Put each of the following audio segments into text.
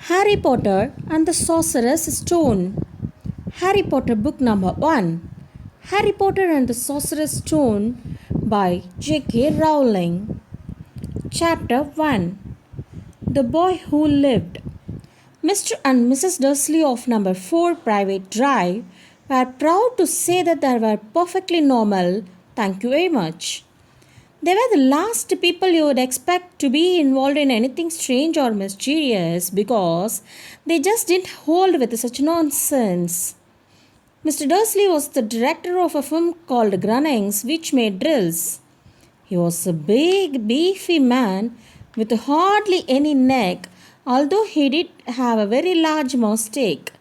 Harry Potter and the Sorcerer's Stone. Harry Potter book number 1. Harry Potter and the Sorcerer's Stone by J.K. Rowling. Chapter 1. The Boy Who Lived. Mr. and Mrs. Dursley of number 4 Private Drive were proud to say that they were perfectly normal. Thank you very much. They were the last people you would expect to be involved in anything strange or mysterious because they just didn't hold with such nonsense. Mr. Dursley was the director of a firm called Grunnings, which made drills. He was a big, beefy man with hardly any neck, although he did have a very large moustache.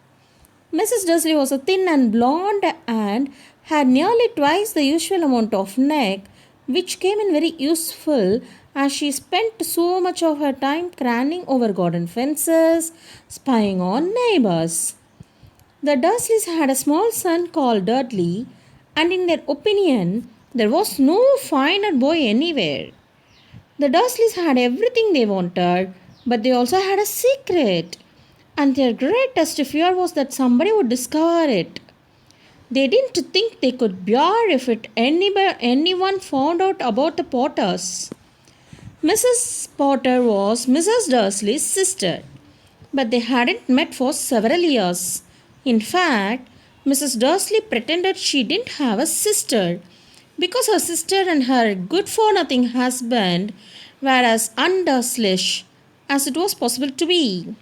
Mrs. Dursley was a thin and blonde and had nearly twice the usual amount of neck, which came in very useful as she spent so much of her time craning over garden fences, spying on neighbors. The Dursleys had a small son called Dudley, and in their opinion, there was no finer boy anywhere. The Dursleys had everything they wanted, but they also had a secret, and their greatest fear was that somebody would discover it. They didn't think they could bear if anyone found out about the Potters. Mrs. Potter was Mrs. Dursley's sister, but they hadn't met for several years. In fact, Mrs. Dursley pretended she didn't have a sister because her sister and her good-for-nothing husband were as undurslyish as it was possible to be.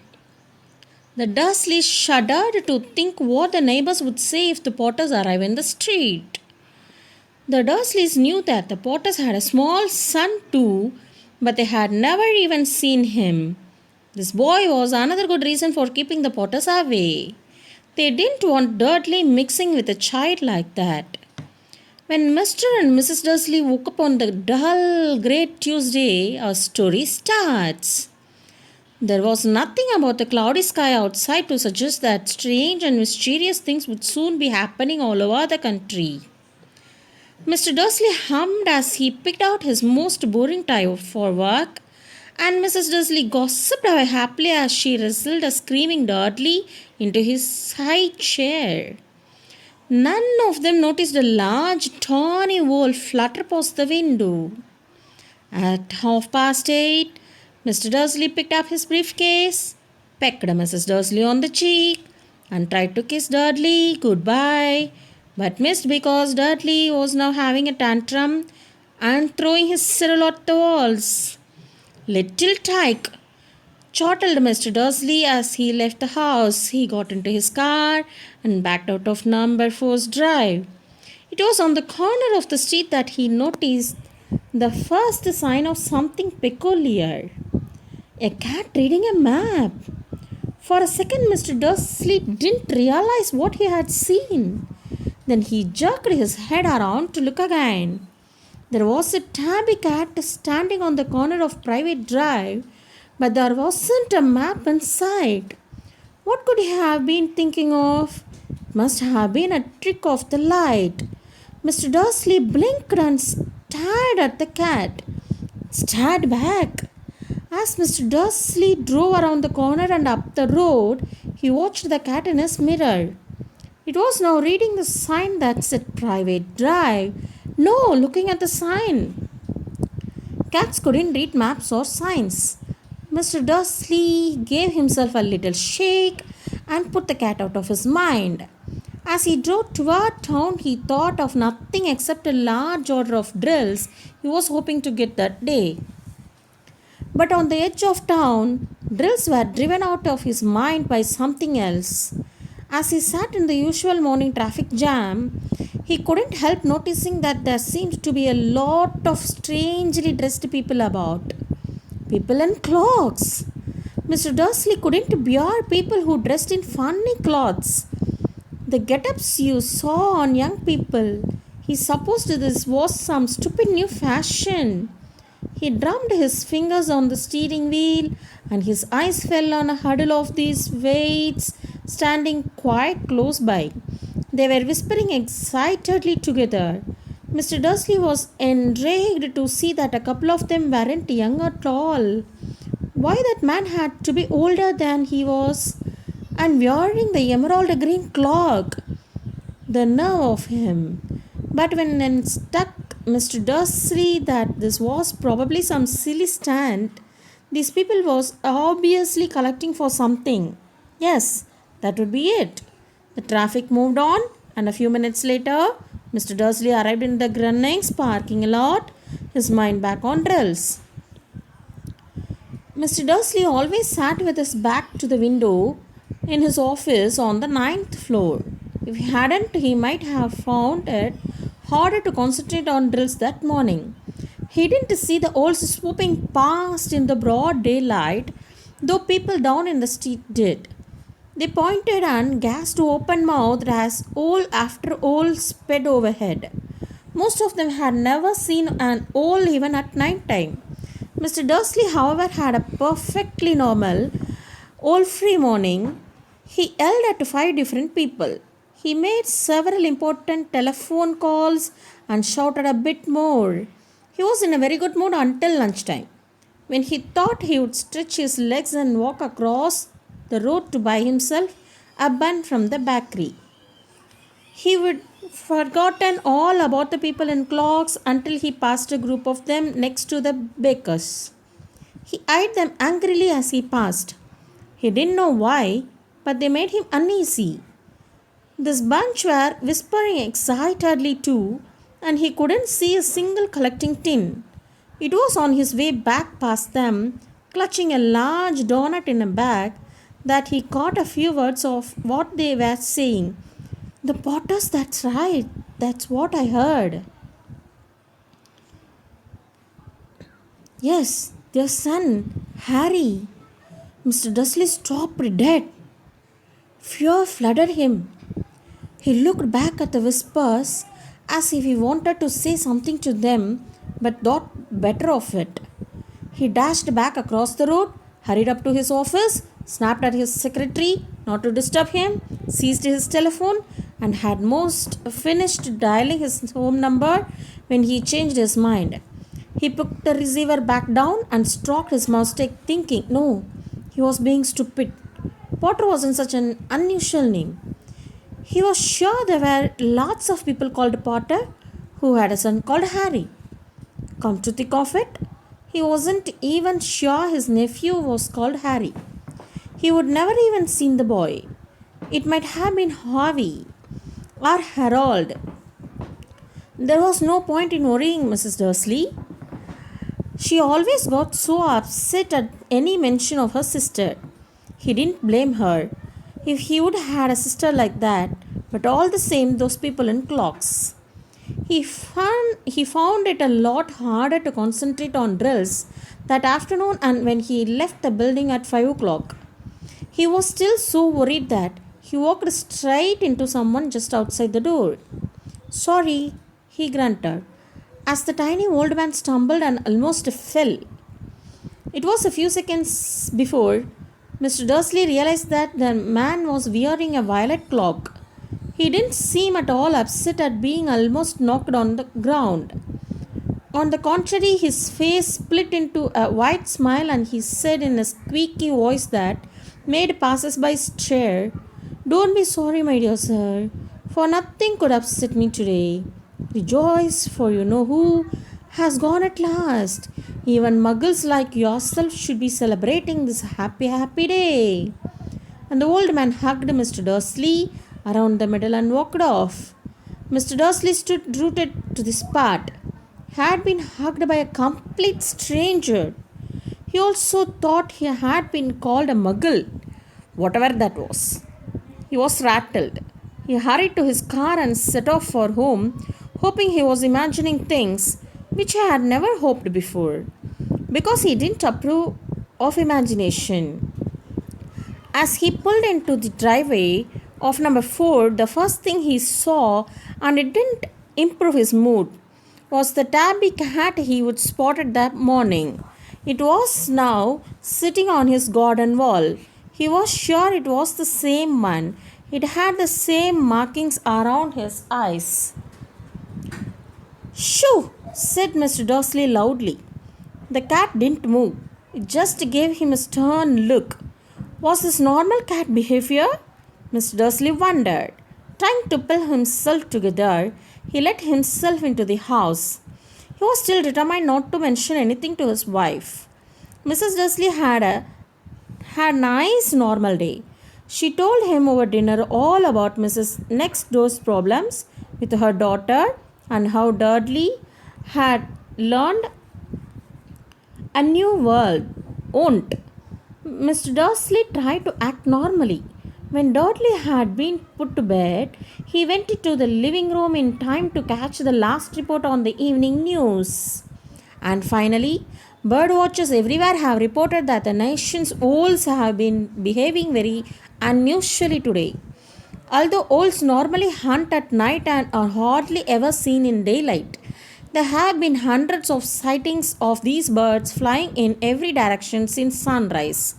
The Dursleys shuddered to think what the neighbors would say if the Potters arrived in the street. The Dursleys knew that the Potters had a small son too, but they had never even seen him. This boy was another good reason for keeping the Potters away. They didn't want Dudley mixing with a child like that. When Mr. and Mrs. Dursley woke up on the dull, great Tuesday, our story starts. There was nothing about the cloudy sky outside to suggest that strange and mysterious things would soon be happening all over the country. Mr. Dursley hummed as he picked out his most boring tie for work, and Mrs. Dursley gossiped away happily as she wrestled a screaming Dudley into his high chair. None of them noticed a large tawny wolf flutter past the window. At 8:30, Mr. Dursley picked up his briefcase, pecked Mrs. Dursley on the cheek, and tried to kiss Dudley goodbye, but missed because Dudley was now having a tantrum and throwing his cereal at the walls. "Little tyke!" chortled Mr. Dursley as he left the house. He got into his car and backed out of number 4's drive. It was on the corner of the street that he noticed the first sign of something peculiar. A cat reading a map. For a second, Mr. Dursley didn't realize what he had seen. Then he jerked his head around to look again. There was a tabby cat standing on the corner of Private Drive, but there wasn't a map in sight. What could he have been thinking of? It must have been a trick of the light. Mr. Dursley blinked and stared at the cat. It stared back. As Mr. Dursley drove around the corner and up the road, he watched the cat in his mirror. It was now reading the sign that said Private Drive. No, looking at the sign. Cats couldn't read maps or signs. Mr. Dursley gave himself a little shake and put the cat out of his mind. As he drove toward town, he thought of nothing except a large order of drills he was hoping to get that day. But on the edge of town, drills were driven out of his mind by something else. As he sat in the usual morning traffic jam, he couldn't help noticing that there seemed to be a lot of strangely dressed people about. People in cloaks. Mr. Dursley couldn't bear people who dressed in funny clothes. The get-ups you saw on young people, he supposed this was some stupid new fashion. He drummed his fingers on the steering wheel, and his eyes fell on a huddle of these waits standing quite close by. They were whispering excitedly together. Mr. Dursley was enraged to see that a couple of them weren't young at all. Why that man had to be older than he was and wearing the emerald green cloak? The nerve of him. But when it struck Mr. Dursley that this was probably some silly stunt, these people was obviously collecting for something. Yes, that would be it. The traffic moved on, and a few minutes later, Mr. Dursley arrived in the Grunnings parking lot, his mind back on drills. Mr. Dursley always sat with his back to the window in his office on the ninth floor. If he hadn't, he might have found it harder to concentrate on drills that morning. He didn't see the owls swooping past in the broad daylight, though people down in the street did. They pointed and gasped open mouthed as owl after owl sped overhead. Most of them had never seen an owl even at night time. Mr. Dursley, however, had a perfectly normal, owl-free morning. He yelled at 5 different people. He made several important telephone calls and shouted a bit more. He was in a very good mood until lunchtime, when he thought he would stretch his legs and walk across the road to buy himself a bun from the bakery. He would forgotten all about the people in cloaks until he passed a group of them next to the bakers. He eyed them angrily as he passed. He didn't know why, but they made him uneasy. This bunch were whispering excitedly too, and he couldn't see a single collecting tin. It was on his way back past them, clutching a large doughnut in a bag, that he caught a few words of what they were saying. The Potters, that's right, that's what I heard. Yes, their son, Harry. Mr. Dursley stopped dead. Fear flooded him. He looked back at the whispers as if he wanted to say something to them, but thought better of it. He dashed back across the road, hurried up to his office, snapped at his secretary not to disturb him, seized his telephone, and had most finished dialing his home number when he changed his mind. He put the receiver back down and stroked his mustache, thinking, no, he was being stupid. Potter wasn't such an unusual name. He was sure there were lots of people called Potter who had a son called Harry. Come to think of it, he wasn't even sure his nephew was called Harry. He would never even seen the boy. It might have been Harvey or Harold. There was no point in worrying Mrs. Dursley. She always got so upset at any mention of her sister. He didn't blame her if he would have had a sister like that, but all the same, those people in clocks. He found it a lot harder to concentrate on drills that afternoon and when he left the building at 5 o'clock. He was still so worried that he walked straight into someone just outside the door. Sorry, he grunted, as the tiny old man stumbled and almost fell. It was a few seconds before Mr. Dursley realized that the man was wearing a violet cloak. He didn't seem at all upset at being almost knocked on the ground. On the contrary, his face split into a wide smile and he said in a squeaky voice that made passers-by stare, "Don't be sorry, my dear sir, for nothing could upset me today. Rejoice, for you know who has gone at last. Even muggles like yourself should be celebrating this happy, happy day." And the old man hugged Mr. Dursley around the middle and walked off. Mr. Dursley stood rooted to the spot. He had been hugged by a complete stranger. He also thought he had been called a muggle, whatever that was. He was rattled. He hurried to his car and set off for home, hoping he was imagining things which he had never hoped before, because he didn't approve of imagination. As he pulled into the driveway of number 4, the first thing he saw, and it didn't improve his mood, was the tabby cat he would spotted that morning. It was now sitting on his garden wall. He was sure it was the same one. It had the same markings around his eyes. "Shoo!" said Mr. Dursley loudly. The cat didn't move. It just gave him a stern look. Was this normal cat behavior? Mr. Dursley wondered. Trying to pull himself together, he let himself into the house. He was still determined not to mention anything to his wife. Mrs. Dursley had a nice normal day. She told him over dinner all about Mrs. Next Door's problems with her daughter and how Dudley had learned a new word, won't. Mr. Dursley tried to act normally. When Dudley had been put to bed, he went into the living room in time to catch the last report on the evening news. And finally, bird watchers everywhere have reported that the nation's owls have been behaving very unusually today. Although owls normally hunt at night and are hardly ever seen in daylight, there have been hundreds of sightings of these birds flying in every direction since sunrise.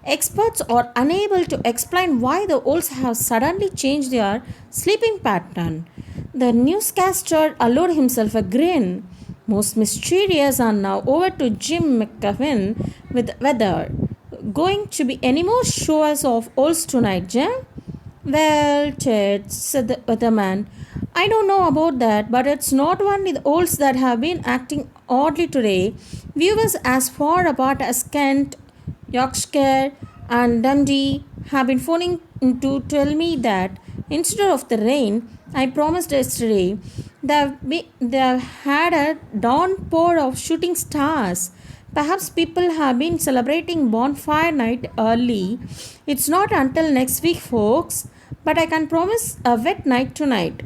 Experts are unable to explain why the owls have suddenly changed their sleeping pattern. The newscaster allowed himself a grin. Most mysterious, and now over to Jim McCuffin with weather. Going to be any more shows of owls tonight, Jim? Well, Ted, said the weatherman, I don't know about that, but it's not only the owls that have been acting oddly today. Viewers as far apart as Kent, Yorkshire, and Dundee have been phoning to tell me that instead of the rain I promised yesterday, they've had a downpour of shooting stars. Perhaps people have been celebrating bonfire night early. It's not until next week, folks, but I can promise a wet night tonight.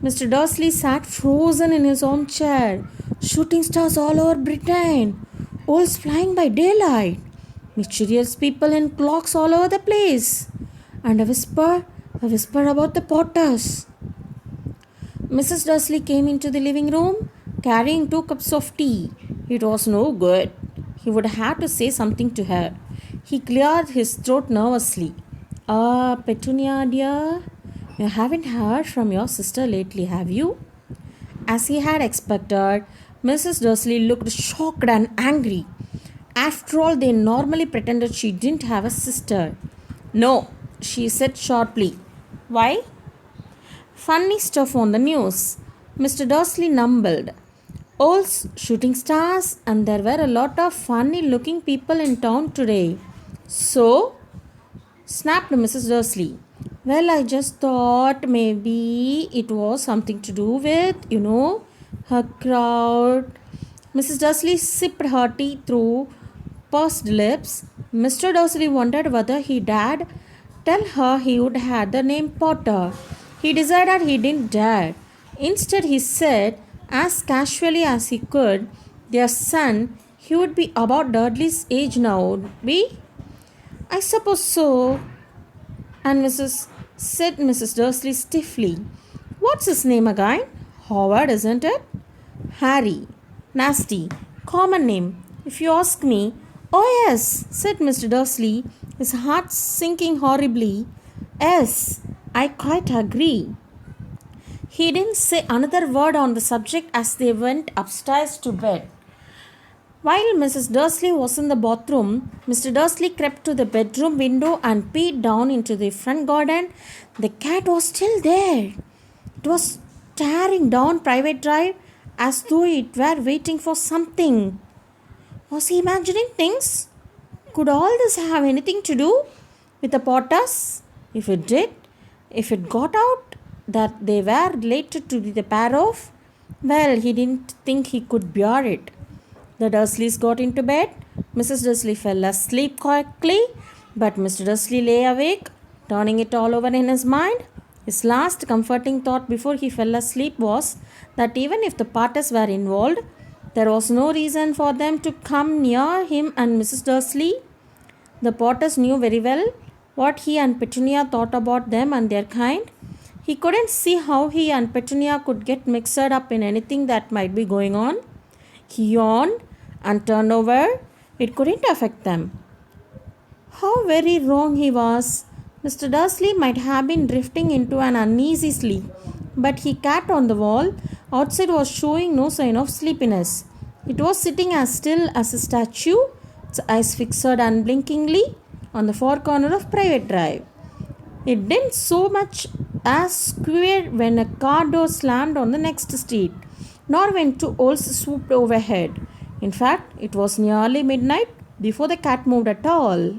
Mr. Dursley sat frozen in his armchair. Shooting stars all over Britain. Owls flying by daylight. Mysterious people in clocks all over the place. And a whisper about the Potters. Mrs. Dursley came into the living room carrying 2 cups of tea. It was no good. He would have to say something to her. He cleared his throat nervously. Petunia dear, you haven't heard from your sister lately, have you? As he had expected, Mrs. Dursley looked shocked and angry. After all, they normally pretended she didn't have a sister. No, she said sharply. Why? Funny stuff on the news. Mr. Dursley mumbled. Owls, shooting stars, and there were a lot of funny looking people in town today. So? Snapped Mrs. Dursley. Well, I just thought maybe it was something to do with, her crowd. Mrs. Dursley sipped her tea through pursed lips. Mr. Dursley wondered whether he dared tell her he would have the name Potter. He decided he didn't dare. Instead, he said, as casually as he could, their son, he would be about Dudley's age now, would be? I suppose so. And said Mrs. Dursley stiffly. What's his name again? Howard, isn't it? Harry. Nasty. Common name, if you ask me. Oh yes, said Mr. Dursley, his heart sinking horribly. Yes, I quite agree. He didn't say another word on the subject as they went upstairs to bed. While Mrs. Dursley was in the bathroom, Mr. Dursley crept to the bedroom window and peeped down into the front garden. The cat was still there. It was staring down Private Drive as though it were waiting for something. Was he imagining things? Could all this have anything to do with the Potters? If it did, if it got out that they were related to the pair of, well, he didn't think he could bear it. The Dursleys got into bed. Mrs. Dursley fell asleep quickly, but Mr. Dursley lay awake, turning it all over in his mind. His last comforting thought before he fell asleep was that even if the Potters were involved, there was no reason for them to come near him and Mrs. Dursley. The Potters knew very well what he and Petunia thought about them and their kind. He couldn't see how he and Petunia could get mixed up in anything that might be going on. He yawned and turned over. It couldn't affect them. How very wrong he was. Mr. Dursley might have been drifting into an uneasy sleep, but he cat on the wall outside was showing no sign of sleepiness. It was sitting as still as a statue, its eyes fixed unblinkingly on the far corner of Private Drive. It didn't so much as squeal when a car door slammed on the next street, nor when two owls swooped overhead. In fact, it was nearly midnight before the cat moved at all.